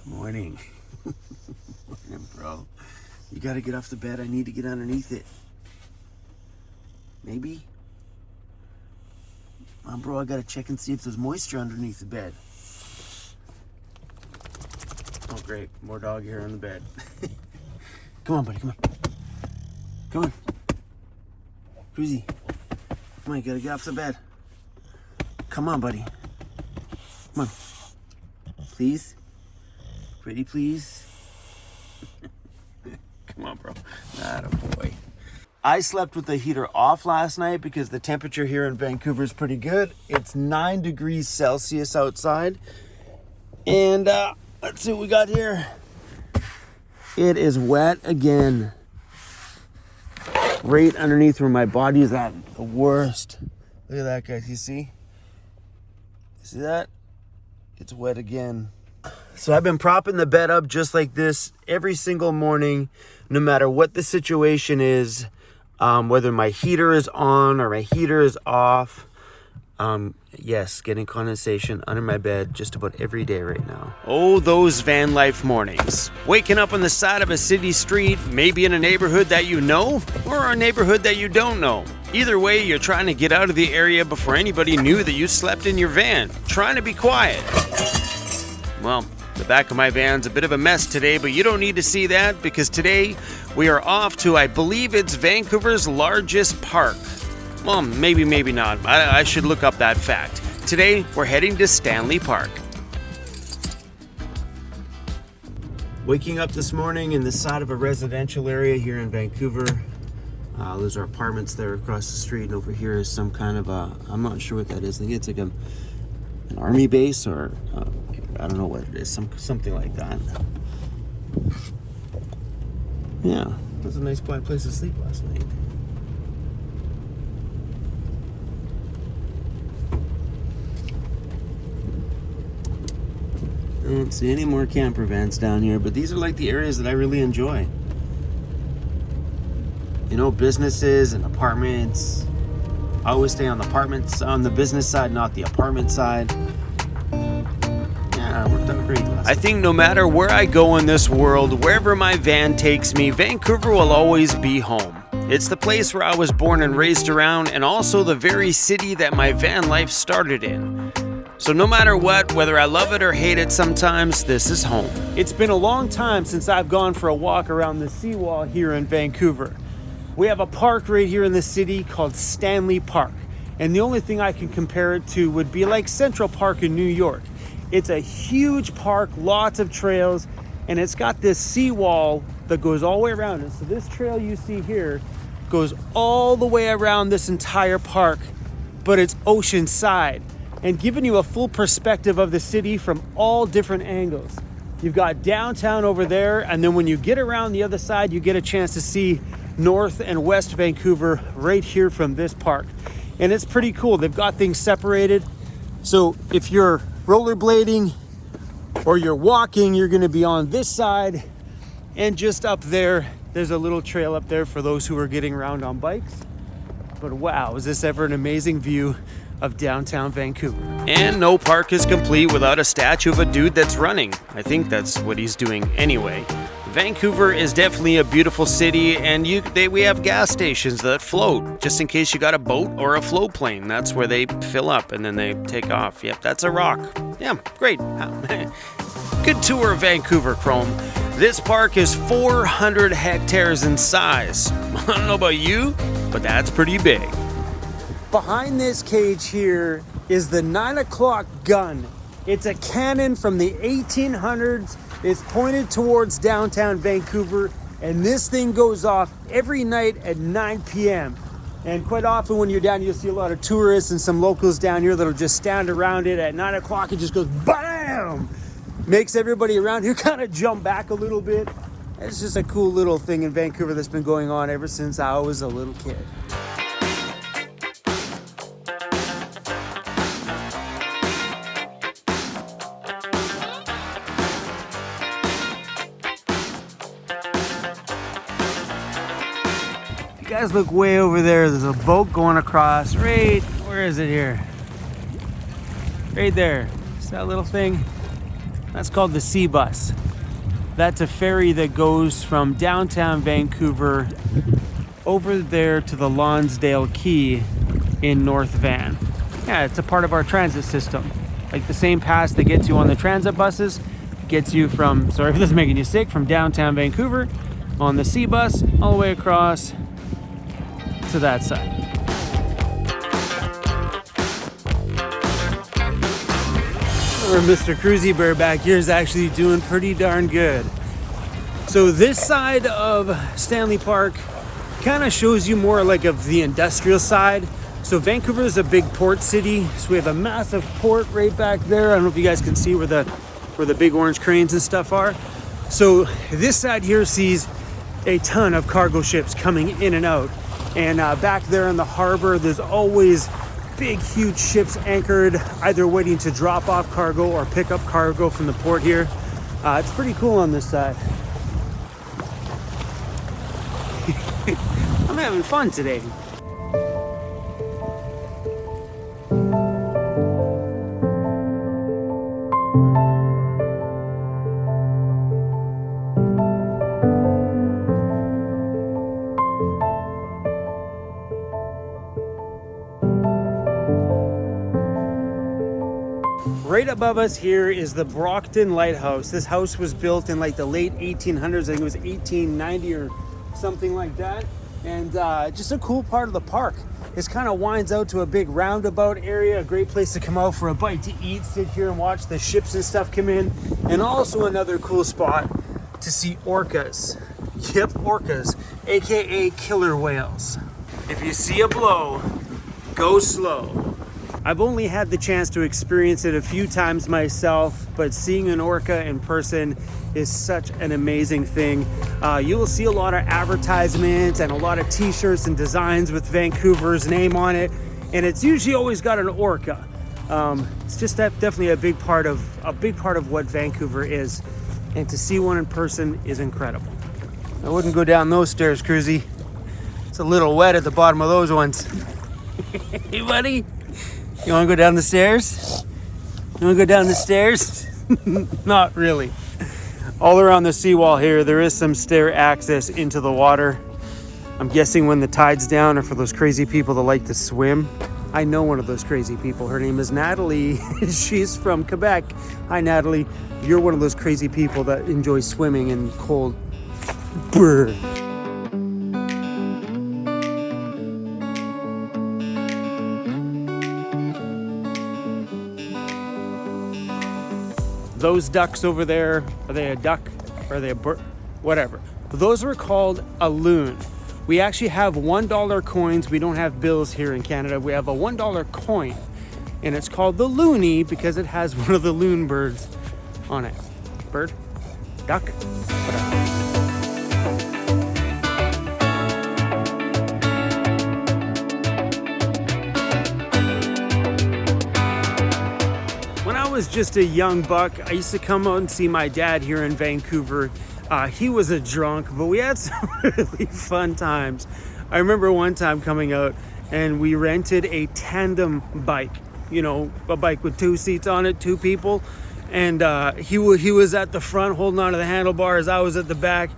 Good morning. Morning, bro. You gotta get off the bed. I need to get underneath it. Maybe? Bro, I gotta check and see if there's moisture underneath the bed. Oh, great. More dog hair on the bed. Come on, buddy. Come on. Come on. Cruzy. Come on, you gotta get off the bed. Come on, buddy. Come on. Please. Pretty please. Come on, bro. Attaboy. I slept with the heater off last night because the temperature here in Vancouver is pretty good. It's 9 degrees Celsius outside. And let's see what we got here. It is wet again. Right underneath where my body is at the worst. Look at that, guys. You see? See that? It's wet again. So I've been propping the bed up just like this every single morning, no matter what the situation is, whether my heater is on or my heater is off. Yes, getting condensation under my bed just about every day right now. Oh, those van life mornings. Waking up on the side of a city street, maybe in a neighborhood that you know, or a neighborhood that you don't know. Either way, you're trying to get out of the area before anybody knew that you slept in your van, trying to be quiet. Well, the back of my van's a bit of a mess today, but you don't need to see that because today we are off to, I believe it's Vancouver's largest park. Well, maybe not. I should look up that fact. Today, we're heading to Stanley Park. Waking up this morning in the side of a residential area here in Vancouver. Those are apartments there across the street, and over here is some kind of a, I'm not sure what that is. I think it's like an army base or I don't know what it is, something like that. Yeah, it was a nice quiet place to sleep last night. I don't see any more camper vans down here, but these are like the areas that I really enjoy. You know, businesses and apartments. I always stay on the apartments, on the business side, not the apartment side. Yeah, it worked out great last night. I think no matter where I go in this world, wherever my van takes me, Vancouver will always be home. It's the place where I was born and raised around, and also the very city that my van life started in. So no matter what, whether I love it or hate it sometimes, this is home. It's been a long time since I've gone for a walk around the seawall here in Vancouver. We have a park right here in the city called Stanley Park. And the only thing I can compare it to would be like Central Park in New York. It's a huge park, lots of trails, and it's got this seawall that goes all the way around it. So this trail you see here goes all the way around this entire park, but it's oceanside, and giving you a full perspective of the city from all different angles. You've got downtown over there, and then when you get around the other side, you get a chance to see North and West Vancouver right here from this park. And it's pretty cool. They've got things separated. So if you're rollerblading or you're walking, you're gonna be on this side, and just up there, there's a little trail up there for those who are getting around on bikes. But wow, is this ever an amazing view of downtown Vancouver. And no park is complete without a statue of a dude that's running. I think that's what he's doing anyway. Vancouver is definitely a beautiful city, and we have gas stations that float, just in case you got a boat or a float plane. That's where they fill up and then they take off. Yep, that's a rock. Yeah, great. Good tour of Vancouver, Chrome. This park is 400 hectares in size. I don't know about you, but that's pretty big. Behind this cage here is the 9 o'clock gun. It's a cannon from the 1800s. It's pointed towards downtown Vancouver, and this thing goes off every night at 9 p.m. And quite often when you're down, you'll see a lot of tourists and some locals down here that'll just stand around it at 9 o'clock. It just goes BAM! Makes everybody around here kind of jump back a little bit. It's just a cool little thing in Vancouver that's been going on ever since I was a little kid. You guys look way over there. There's a boat going across right, where is it here? Right there. See that little thing? That's called the Sea Bus. That's a ferry that goes from downtown Vancouver over there to the Lonsdale Quay in North Van. Yeah, it's a part of our transit system. Like the same pass that gets you on the transit buses, gets you from, sorry if this is making you sick, from downtown Vancouver on the Sea Bus all the way across to that side. Or Mr. Cruisy Bear back here is actually doing pretty darn good. So this side of Stanley Park kind of shows you more like of the industrial side. So Vancouver is a big port city. So we have a massive port right back there. I don't know if you guys can see where the big orange cranes and stuff are. So this side here sees a ton of cargo ships coming in and out. And back there in the harbor, there's always big, huge ships anchored, either waiting to drop off cargo or pick up cargo from the port here. It's pretty cool on this side. I'm having fun today. Right above us here is the Brockton Lighthouse. This house was built in like the late 1800s. I think it was 1890 or something like that. And just a cool part of the park. This kind of winds out to a big roundabout area, a great place to come out for a bite to eat, sit here and watch the ships and stuff come in. And also another cool spot to see orcas. Yep, orcas, AKA killer whales. If you see a blow, go slow. I've only had the chance to experience it a few times myself, but seeing an orca in person is such an amazing thing. You will see a lot of advertisements and a lot of t-shirts and designs with Vancouver's name on it, and it's usually always got an orca. It's just definitely a big part of what Vancouver is, and to see one in person is incredible. I wouldn't go down those stairs, Cruzy. It's a little wet at the bottom of those ones. Hey, buddy. You want to go down the stairs? You want to go down the stairs? Not really. All around the seawall here, there is some stair access into the water. I'm guessing when the tide's down, or for those crazy people that like to swim. I know one of those crazy people. Her name is Natalie. She's from Quebec. Hi, Natalie. You're one of those crazy people that enjoy swimming in cold. Brr. Those ducks over there, are they a duck? Or are they a bird? Whatever. Those are called a loon. We actually have $1 coins. We don't have bills here in Canada. We have a $1 coin, and it's called the loonie because it has one of the loon birds on it. Bird? Duck? Whatever. Was just a young buck. I used to come out and see my dad here in Vancouver. He was a drunk, but we had some really fun times. I remember one time coming out and we rented a tandem bike, you know, a bike with 2 seats on it, 2 people. And he was at the front holding onto the handlebars. I was at the back.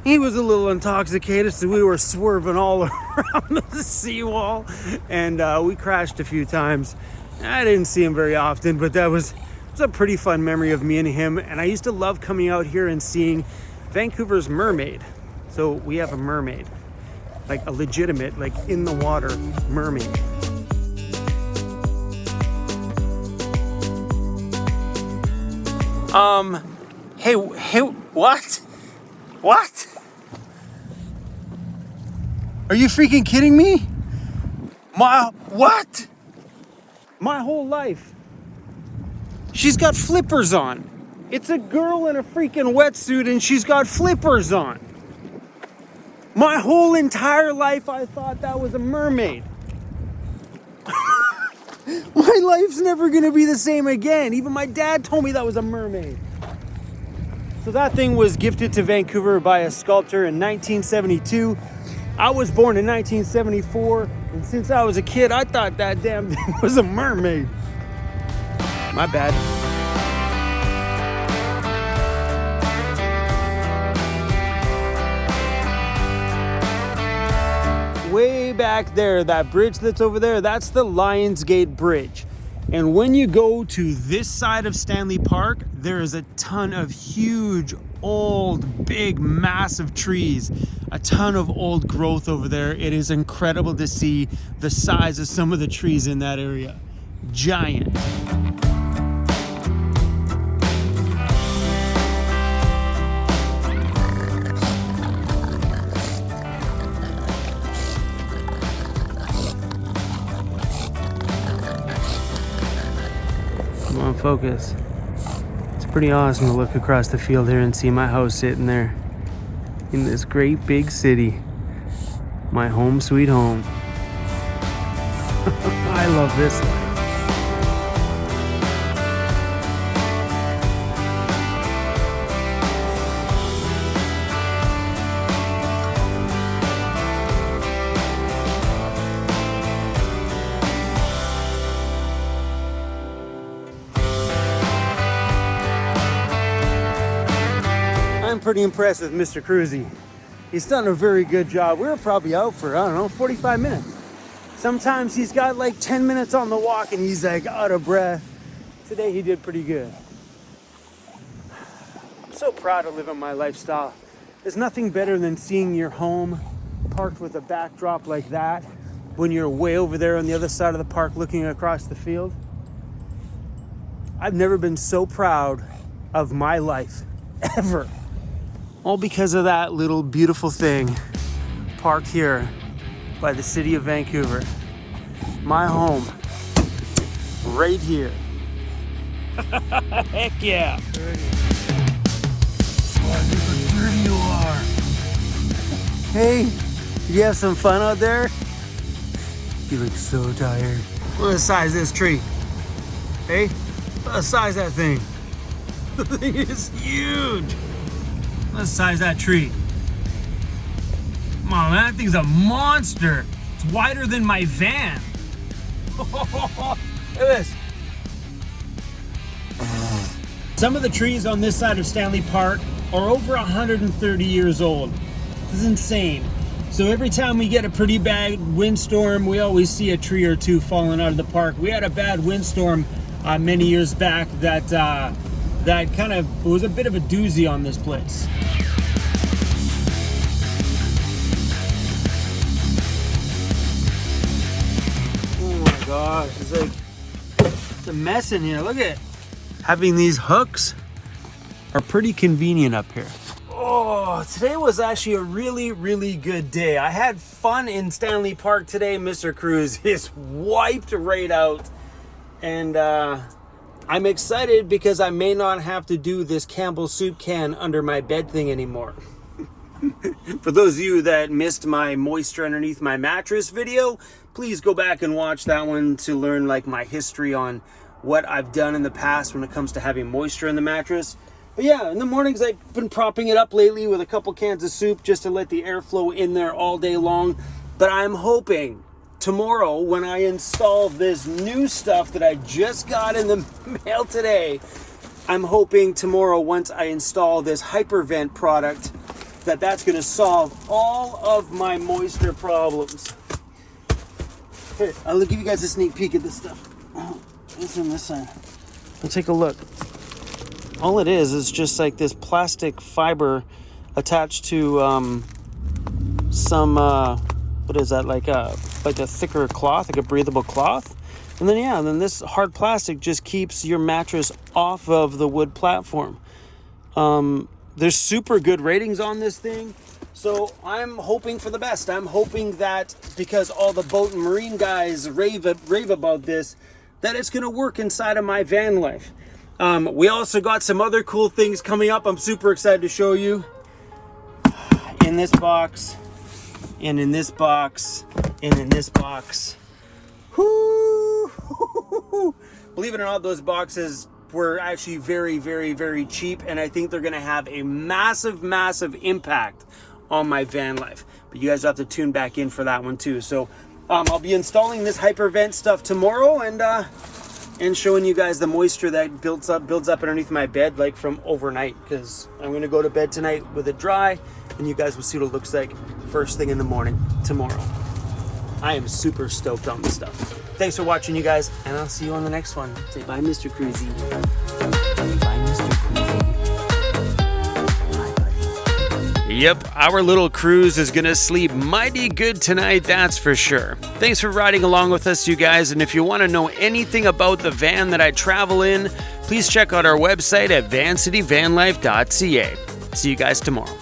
He was a little intoxicated, so we were swerving all around the seawall, and we crashed a few times. I didn't see him very often, but it was a pretty fun memory of me and him. And I used to love coming out here and seeing Vancouver's mermaid. So we have a mermaid, like a legitimate, like in the water mermaid. Hey, what? What? Are you freaking kidding me? What? My whole life. She's got flippers on. It's a girl in a freaking wetsuit and she's got flippers on. My whole entire life I thought that was a mermaid. My life's never gonna be the same again. Even my dad told me that was a mermaid. So that thing was gifted to Vancouver by a sculptor in 1972. I was born in 1974, and since I was a kid, I thought that damn thing was a mermaid. My bad. back there, that bridge that's over there, that's the Lionsgate Bridge. And when you go to this side of Stanley Park, there is a ton of huge, old, big, massive trees. A ton of old growth over there. It is incredible to see the size of some of the trees in that area. Giant. Come on, focus. It's pretty awesome to look across the field here and see my house sitting there in this great big city. My home sweet home. I love this life. I'm pretty impressed with Mr. Cruzy. He's done a very good job. We were probably out for, I don't know, 45 minutes. Sometimes he's got like 10 minutes on the walk and he's like out of breath. Today he did pretty good. I'm so proud of living my lifestyle. There's nothing better than seeing your home parked with a backdrop like that when you're way over there on the other side of the park looking across the field. I've never been so proud of my life, ever. All because of that little beautiful thing parked here by the city of Vancouver. My home, right here. Heck yeah. Oh, look how dirty you are. Hey, did you have some fun out there? You look so tired. Look at the size of this tree. Hey, look at the size of that thing. The thing is huge. Look at the size of that tree. Come on, man, that thing's a monster. It's wider than my van. Look at this. Some of the trees on this side of Stanley Park are over 130 years old. This is insane. So every time we get a pretty bad windstorm, we always see a tree or two falling out of the park. We had a bad windstorm many years back that kind of was a bit of a doozy on this place. Gosh, it's a mess in here. Look at it. Having these hooks are pretty convenient up here. Oh, today was actually a really, really good day. I had fun in Stanley Park today. Mr. Cruz is wiped right out. And I'm excited because I may not have to do this Campbell soup can under my bed thing anymore. For those of you that missed my moisture underneath my mattress video, please go back and watch that one to learn like my history on what I've done in the past when it comes to having moisture in the mattress. But yeah, in the mornings I've been propping it up lately with a couple cans of soup just to let the airflow in there all day long. But I'm hoping tomorrow when I install this new stuff that I just got in the mail today, I'm hoping tomorrow once I install this hypervent product that's going to solve all of my moisture problems. Here, I'll give you guys a sneak peek at this stuff. Oh, it's on this side. Let's take a look. All it is just like this plastic fiber attached to some what is that, like a thicker cloth, like a breathable cloth. And then this hard plastic just keeps your mattress off of the wood platform. There's super good ratings on this thing, so I'm hoping for the best. I'm hoping that because all the boat and marine guys rave about this, that it's gonna work inside of my van life. We also got some other cool things coming up. I'm super excited to show you. In this box, and in this box, and in this box. Whoo! Believe it or not, those boxes were actually very, very, very cheap, and I think they're gonna have a massive, massive impact on my van life. But you guys have to tune back in for that one too. So I'll be installing this hypervent stuff tomorrow and showing you guys the moisture that builds up underneath my bed, like from overnight, because I'm gonna go to bed tonight with it dry, and you guys will see what it looks like first thing in the morning tomorrow. I am super stoked on this stuff. Thanks for watching, you guys, and I'll see you on the next one. Say bye, Mr. Cruisy. Bye, Mr. Cruisy. Bye, buddy. Yep, our little cruise is gonna sleep mighty good tonight, that's for sure. Thanks for riding along with us, you guys, and if you want to know anything about the van that I travel in, please check out our website at vancityvanlife.ca. See you guys tomorrow.